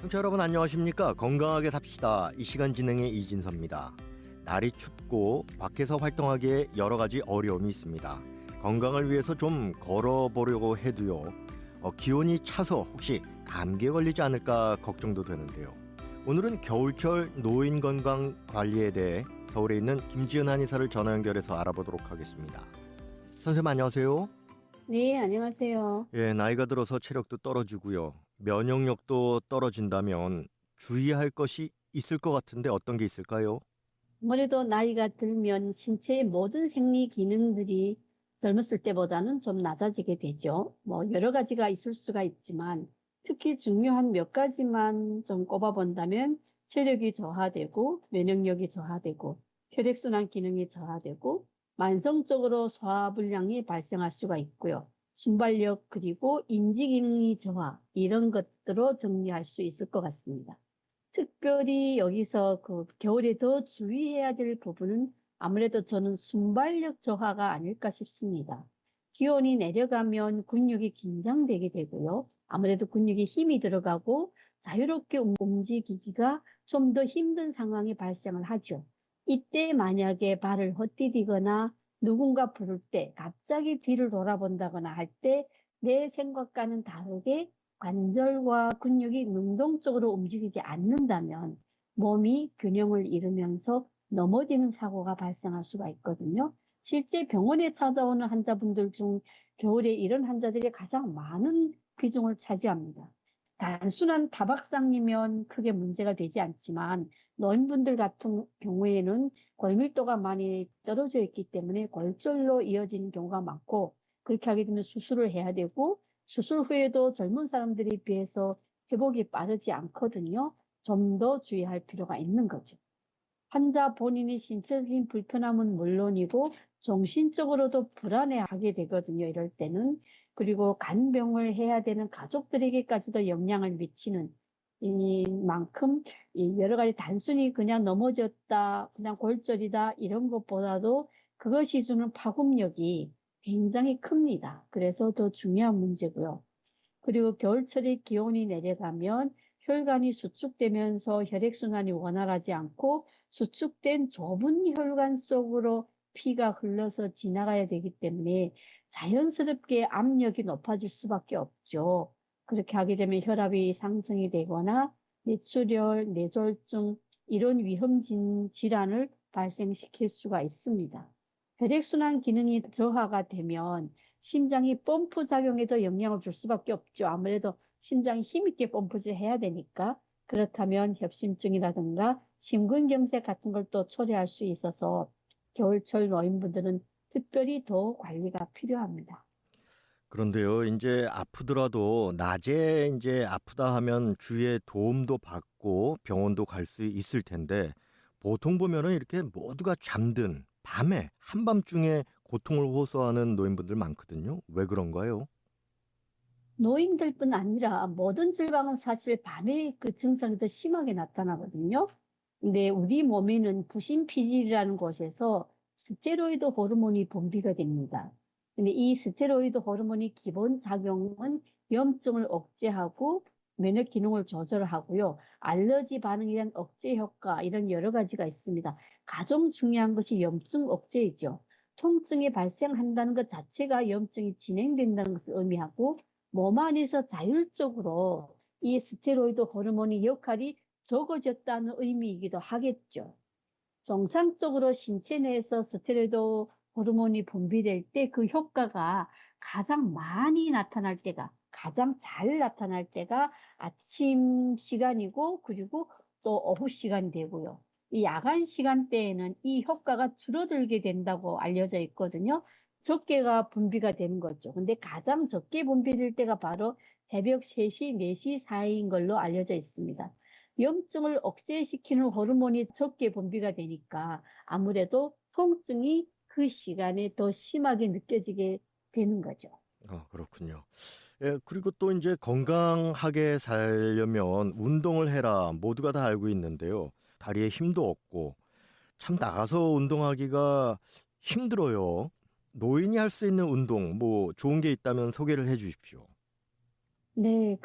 청취자 여러분 안녕하십니까? 건강하게 삽시다. 이 시간 진행의 이진섭입니다. 날이 춥고 밖에서 활동하기에 여러 가지 어려움이 있습니다. 건강을 위해서 좀 걸어보려고 해도요. 기온이 차서 혹시 감기에 걸리지 않을까 걱정도 되는데요. 오늘은 겨울철 노인 건강 관리에 대해 서울에 있는 김지은 한의사를 전화 연결해서 알아보도록 하겠습니다. 선생님 안녕하세요. 네, 안녕하세요. 예, 나이가 들어서 체력도 떨어지고요. 면역력도 떨어진다면 주의할 것이 있을 것 같은데 어떤 게 있을까요? 아무래도 나이가 들면 신체의 모든 생리 기능들이 젊었을 때보다는 좀 낮아지게 되죠. 여러 가지가 있을 수가 있지만 특히 중요한 몇 가지만 좀 꼽아본다면 체력이 저하되고 면역력이 저하되고 혈액순환 기능이 저하되고 만성적으로 소화불량이 발생할 수가 있고요. 순발력 그리고 인지 기능이 저하 이런 것들로 정리할 수 있을 것 같습니다. 특별히 여기서 겨울에 더 주의해야 될 부분은 아무래도 저는 순발력 저하가 아닐까 싶습니다. 기온이 내려가면 근육이 긴장되게 되고요. 아무래도 근육에 힘이 들어가고 자유롭게 움직이기가 좀 더 힘든 상황이 발생을 하죠. 이때 만약에 발을 헛디디거나 누군가 부를 때 갑자기 뒤를 돌아본다거나 할 때 내 생각과는 다르게 관절과 근육이 능동적으로 움직이지 않는다면 몸이 균형을 잃으면서 넘어지는 사고가 발생할 수가 있거든요. 실제 병원에 찾아오는 환자분들 중 겨울에 이런 환자들이 가장 많은 비중을 차지합니다. 단순한 타박상이면 크게 문제가 되지 않지만 노인분들 같은 경우에는 골밀도가 많이 떨어져 있기 때문에 골절로 이어지는 경우가 많고 그렇게 하게 되면 수술을 해야 되고 수술 후에도 젊은 사람들에 비해서 회복이 빠르지 않거든요. 좀 더 주의할 필요가 있는 거죠. 환자 본인이 신체적인 불편함은 물론이고 정신적으로도 불안해하게 되거든요. 이럴 때는. 그리고 간병을 해야 되는 가족들에게까지도 영향을 미치는 이 만큼 여러 가지 단순히 그냥 넘어졌다, 그냥 골절이다 이런 것보다도 그것이 주는 파급력이 굉장히 큽니다. 그래서 더 중요한 문제고요. 그리고 겨울철에 기온이 내려가면 혈관이 수축되면서 혈액순환이 원활하지 않고 수축된 좁은 혈관 속으로 피가 흘러서 지나가야 되기 때문에 자연스럽게 압력이 높아질 수밖에 없죠. 그렇게 하게 되면 혈압이 상승이 되거나 뇌출혈, 뇌졸중 이런 위험진 질환을 발생시킬 수가 있습니다. 혈액순환 기능이 저하가 되면 심장이 펌프 작용에도 영향을 줄 수밖에 없죠. 아무래도 심장이 힘있게 펌프질 해야 되니까. 그렇다면 협심증이라든가 심근경색 같은 걸 또 초래할 수 있어서 겨울철 노인분들은 특별히 더 관리가 필요합니다. 그런데요, 이제 아프더라도 낮에 이제 아프다 하면 주위에 도움도 받고 병원도 갈 수 있을 텐데 보통 보면은 이렇게 모두가 잠든 밤에 한밤중에 고통을 호소하는 노인분들 많거든요. 왜 그런가요? 노인들뿐 아니라 모든 질병은 사실 밤에 그 증상이 더 심하게 나타나거든요. 근데 우리 몸에는 부신피질이라는 곳에서 스테로이드 호르몬이 분비가 됩니다. 근데 이 스테로이드 호르몬이 기본 작용은 염증을 억제하고 면역 기능을 조절하고요. 알러지 반응에 대한 억제 효과 이런 여러 가지가 있습니다. 가장 중요한 것이 염증 억제이죠. 통증이 발생한다는 것 자체가 염증이 진행된다는 것을 의미하고 몸 안에서 자율적으로 이 스테로이드 호르몬의 역할이 적어졌다는 의미이기도 하겠죠. 정상적으로 신체 내에서 스테로이드 호르몬이 분비될 때 그 효과가 가장 많이 나타날 때가, 가장 잘 나타날 때가 아침 시간이고, 그리고 또 오후 시간이 되고요. 이 야간 시간대에는 이 효과가 줄어들게 된다고 알려져 있거든요. 적게가 분비가 되는 거죠. 근데 가장 적게 분비될 때가 바로 새벽 3시, 4시 사이인 걸로 알려져 있습니다. 염증을 억제시키는 호르몬이 적게 분비가 되니까 아무래도 통증이 그 시간에 더 심하게 느껴지게 되는 거죠. 그렇군요. 예, 그리고 또 이제 건강하게 살려면 운동을 해라. 모두가 다 알고 있는데요. 다리에 힘도 없고 참 나가서 운동하기가 힘들어요. 노인이 할 수 있는 운동, 뭐 좋은 게 있다면 소개를 해 주십시오. 네,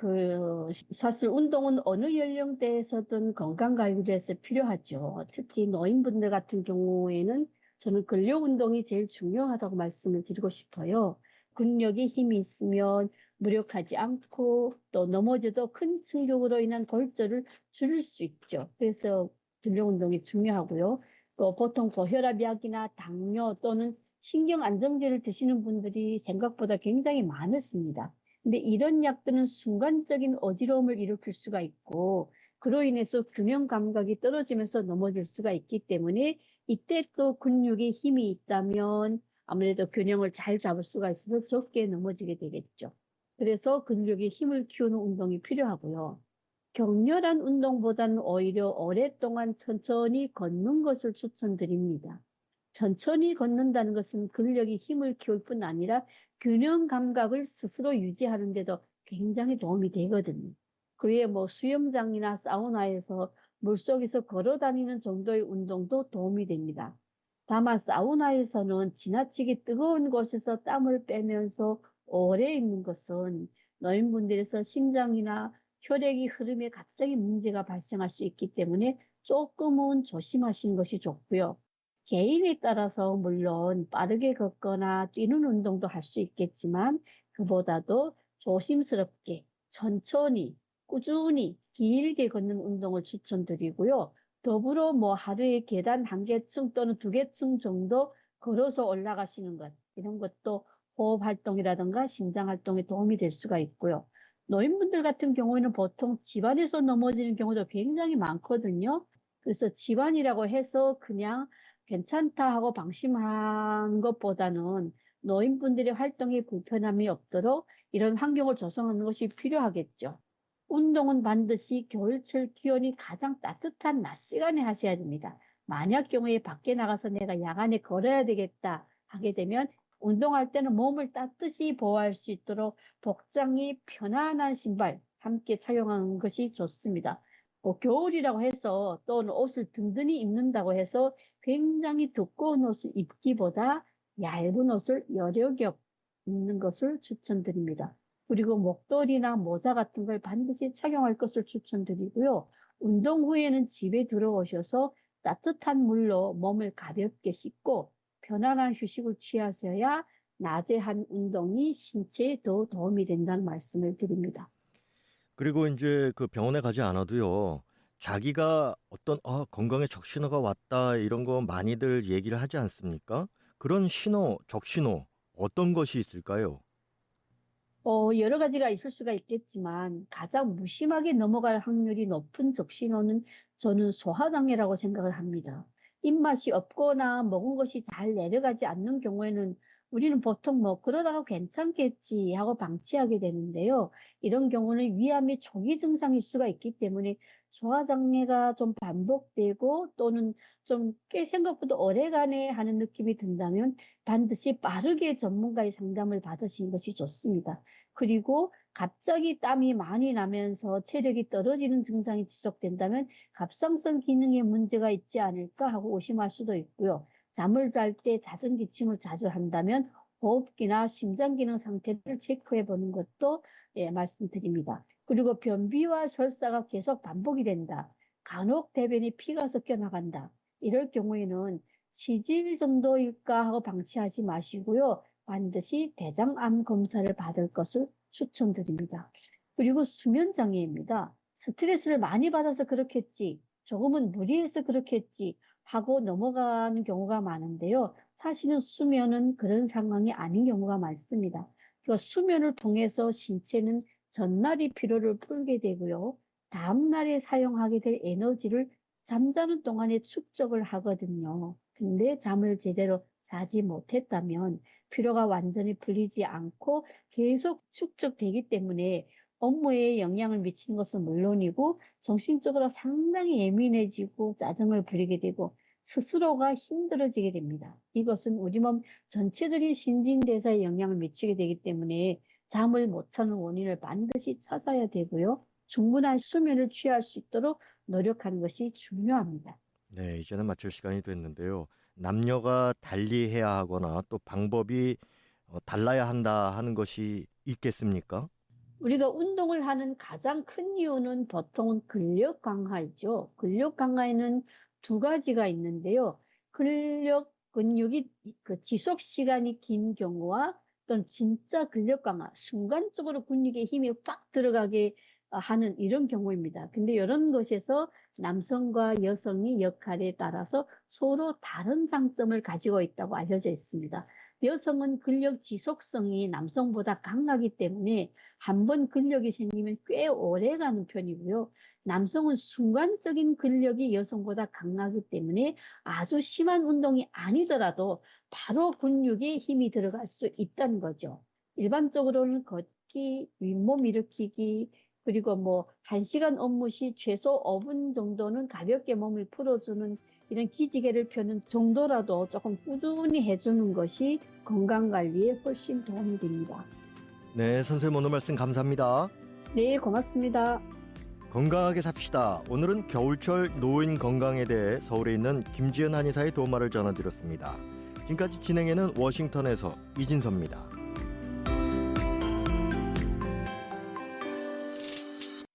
사실 운동은 어느 연령대에서든 건강 관리를 위해서 필요하죠. 특히 노인분들 같은 경우에는 저는 근력 운동이 제일 중요하다고 말씀을 드리고 싶어요. 근력이 힘이 있으면 무력하지 않고 또 넘어져도 큰 충격으로 인한 골절을 줄일 수 있죠. 그래서 근력 운동이 중요하고요. 또 보통 고혈압약이나 당뇨 또는 신경 안정제를 드시는 분들이 생각보다 굉장히 많으십니다. 근데 이런 약들은 순간적인 어지러움을 일으킬 수가 있고, 그로 인해서 균형 감각이 떨어지면서 넘어질 수가 있기 때문에 이때 또 근육에 힘이 있다면 아무래도 균형을 잘 잡을 수가 있어서 적게 넘어지게 되겠죠. 그래서 근육에 힘을 키우는 운동이 필요하고요. 격렬한 운동보다는 오히려 오랫동안 천천히 걷는 것을 추천드립니다. 천천히 걷는다는 것은 근력이 힘을 키울 뿐 아니라 균형 감각을 스스로 유지하는 데도 굉장히 도움이 되거든요. 그 외에 뭐 수영장이나 사우나에서 물속에서 걸어 다니는 정도의 운동도 도움이 됩니다. 다만 사우나에서는 지나치게 뜨거운 곳에서 땀을 빼면서 오래 있는 것은 노인분들에서 심장이나 혈액이 흐름에 갑자기 문제가 발생할 수 있기 때문에 조금은 조심하시는 것이 좋고요. 개인에 따라서 물론 빠르게 걷거나 뛰는 운동도 할 수 있겠지만 그보다도 조심스럽게 천천히 꾸준히 길게 걷는 운동을 추천드리고요. 더불어 뭐 하루에 계단 한 개층 또는 두 개층 정도 걸어서 올라가시는 것 이런 것도 호흡 활동이라든가 심장 활동에 도움이 될 수가 있고요. 노인분들 같은 경우에는 보통 집안에서 넘어지는 경우도 굉장히 많거든요. 그래서 집안이라고 해서 그냥 괜찮다 하고 방심한 것보다는 노인분들의 활동에 불편함이 없도록 이런 환경을 조성하는 것이 필요하겠죠. 운동은 반드시 겨울철 기온이 가장 따뜻한 낮 시간에 하셔야 됩니다. 만약 경우에 밖에 나가서 내가 야간에 걸어야 되겠다 하게 되면 운동할 때는 몸을 따뜻이 보호할 수 있도록 복장이 편안한 신발 함께 착용하는 것이 좋습니다. 뭐 겨울이라고 해서 또는 옷을 든든히 입는다고 해서 굉장히 두꺼운 옷을 입기보다 얇은 옷을 여러 겹 입는 것을 추천드립니다. 그리고 목도리나 모자 같은 걸 반드시 착용할 것을 추천드리고요. 운동 후에는 집에 들어오셔서 따뜻한 물로 몸을 가볍게 씻고 편안한 휴식을 취하셔야 낮에 한 운동이 신체에 더 도움이 된다는 말씀을 드립니다. 그리고 이제 그 병원에 가지 않아도요. 자기가 어떤 건강에 적신호가 왔다 이런 거 많이들 얘기를 하지 않습니까? 그런 신호, 적신호 어떤 것이 있을까요? 여러 가지가 있을 수가 있겠지만 가장 무심하게 넘어갈 확률이 높은 적신호는 저는 소화장애라고 생각을 합니다. 입맛이 없거나 먹은 것이 잘 내려가지 않는 경우에는 우리는 보통 뭐 그러다가 괜찮겠지 하고 방치하게 되는데요. 이런 경우는 위암의 초기 증상일 수가 있기 때문에 소화장애가 좀 반복되고 또는 좀 꽤 생각보다 오래가네 하는 느낌이 든다면 반드시 빠르게 전문가의 상담을 받으시는 것이 좋습니다. 그리고 갑자기 땀이 많이 나면서 체력이 떨어지는 증상이 지속된다면 갑상선 기능에 문제가 있지 않을까 하고 의심할 수도 있고요. 잠을 잘 때 잦은 기침을 자주 한다면 호흡기나 심장 기능 상태를 체크해 보는 것도 말씀드립니다. 그리고 변비와 설사가 계속 반복이 된다. 간혹 대변이 피가 섞여 나간다. 이럴 경우에는 치질 정도일까 하고 방치하지 마시고요. 반드시 대장암 검사를 받을 것을 추천드립니다. 그리고 수면 장애입니다. 스트레스를 많이 받아서 그렇겠지, 조금은 무리해서 그렇겠지 하고 넘어가는 경우가 많은데요. 사실은 수면은 그런 상황이 아닌 경우가 많습니다. 그러니까 수면을 통해서 신체는 전날의 피로를 풀게 되고요. 다음날에 사용하게 될 에너지를 잠자는 동안에 축적을 하거든요. 근데 잠을 제대로 자지 못했다면 피로가 완전히 풀리지 않고 계속 축적되기 때문에 업무에 영향을 미치는 것은 물론이고 정신적으로 상당히 예민해지고 짜증을 부리게 되고 스스로가 힘들어지게 됩니다. 이것은 우리 몸 전체적인 신진대사에 영향을 미치게 되기 때문에 잠을 못 자는 원인을 반드시 찾아야 되고요. 충분한 수면을 취할 수 있도록 노력하는 것이 중요합니다. 네, 이제는 마칠 시간이 됐는데요. 남녀가 달리 해야 하거나 또 방법이 달라야 한다 하는 것이 있겠습니까? 우리가 운동을 하는 가장 큰 이유는 보통은 근력 강화이죠. 근력 강화에는 두 가지가 있는데요. 근육이 그 지속 시간이 긴 경우와 또는 진짜 근력 강화, 순간적으로 근육에 힘이 팍 들어가게 하는 이런 경우입니다. 근데 이런 것에서 남성과 여성의 역할에 따라서 서로 다른 장점을 가지고 있다고 알려져 있습니다. 여성은 근력 지속성이 남성보다 강하기 때문에 한번 근력이 생기면 꽤 오래 가는 편이고요. 남성은 순간적인 근력이 여성보다 강하기 때문에 아주 심한 운동이 아니더라도 바로 근육에 힘이 들어갈 수 있다는 거죠. 일반적으로는 걷기, 윗몸 일으키기, 그리고 뭐 1시간 업무 시 최소 5분 정도는 가볍게 몸을 풀어주는 이런 기지개를 펴는 정도라도 조금 꾸준히 해주는 것이 건강관리에 훨씬 도움이 됩니다. 네, 선생님 오늘 말씀 감사합니다. 네, 고맙습니다. 건강하게 삽시다. 오늘은 겨울철 노인 건강에 대해 서울에 있는 김지은 한의사의 도마를 전해드렸습니다. 지금까지 진행에는 워싱턴에서 이진섭입니다.